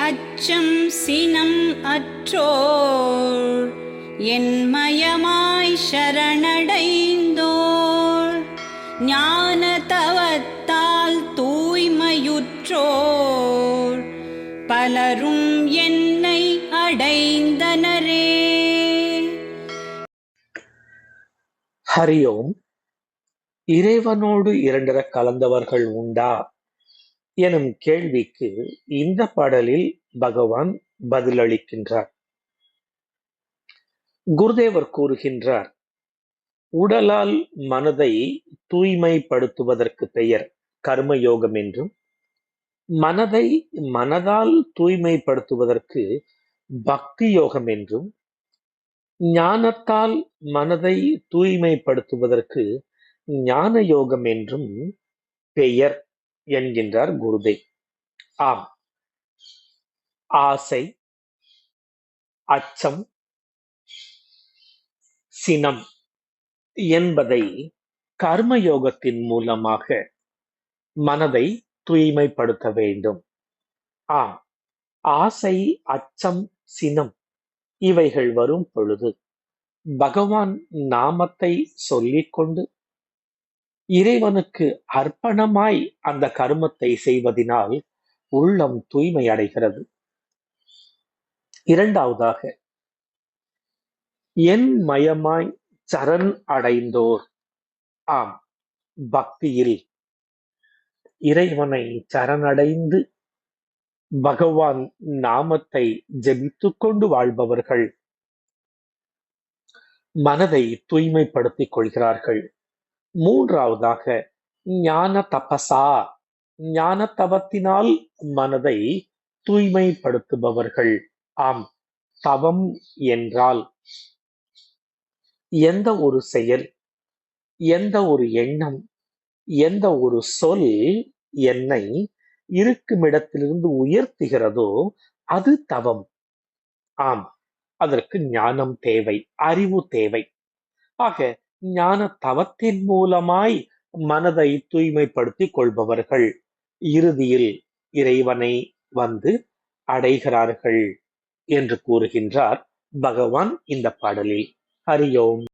அச்சம் சினம் அற்றோர் என்மயமாய் சரணடைந்தோர் ஞான தவத்தால் தூய்மையுற்றோர் பலரும் என்னை அடைந்தனரே. ஹரி ஓம். இறைவனோடு இரண்டர கலந்தவர்கள் உண்டா எனும் கேள்விக்கு இந்த பாடலில் பகவான் பதிலளிக்கின்றார். குருதேவர் கூறுகின்றார், உடலால் மனதை தூய்மைப்படுத்துவதற்கு பெயர் கர்மயோகம் என்றும், மனதை மனதால் தூய்மைப்படுத்துவதற்கு பக்தி யோகம் என்றும், ஞானத்தால் மனதை தூய்மைப்படுத்துவதற்கு ஞான யோகம் என்றும் பெயர் என்கின்றார் குருதேவ். ஆம், ஆசை, அச்சம், சினம் என்பதை கர்மயோகத்தின் மூலமாக மனதை தூய்மைப்படுத்த வேண்டும். ஆம், ஆசை, அச்சம், சினம் இவைகள் வரும் பொழுது பகவான் நாமத்தை சொல்லிக்கொண்டு இறைவனுக்கு அர்ப்பணமாய் அந்த கர்மத்தை செய்வதினால் உள்ளம் தூய்மை அடைகிறது. இரண்டாவதாக, என் மயமாய் சரண் அடைந்தோர். ஆம், பக்தியில் இறைவனை சரணடைந்து பகவான் நாமத்தை ஜெபித்துக் கொண்டு வாழ்பவர்கள் மனதை தூய்மைப்படுத்திக் கொள்கிறார்கள். மூன்றாவதாக, ஞான தபசா, ஞான தவத்தினால் மனதை தூய்மைப்படுத்துபவர்கள். ஆம், தவம் என்றால் எந்த ஒரு செயல், எந்த ஒரு எண்ணம், எந்த ஒரு சொல் என்னை இருக்கும் இடத்திலிருந்து உயர்த்துகிறதோ அது தவம். ஆம், அதற்கு ஞானம் தேவை, அறிவு தேவை. ஆக ஞான தவத்தின் மூலமாய் மனதை தூய்மைப்படுத்திக் கொள்பவர்கள் இறுதியில் இறைவனை வந்து அடைகிறார்கள் என்று கூறுகின்றார் பகவான் இந்த பாடலில். ஹரி ஓம்.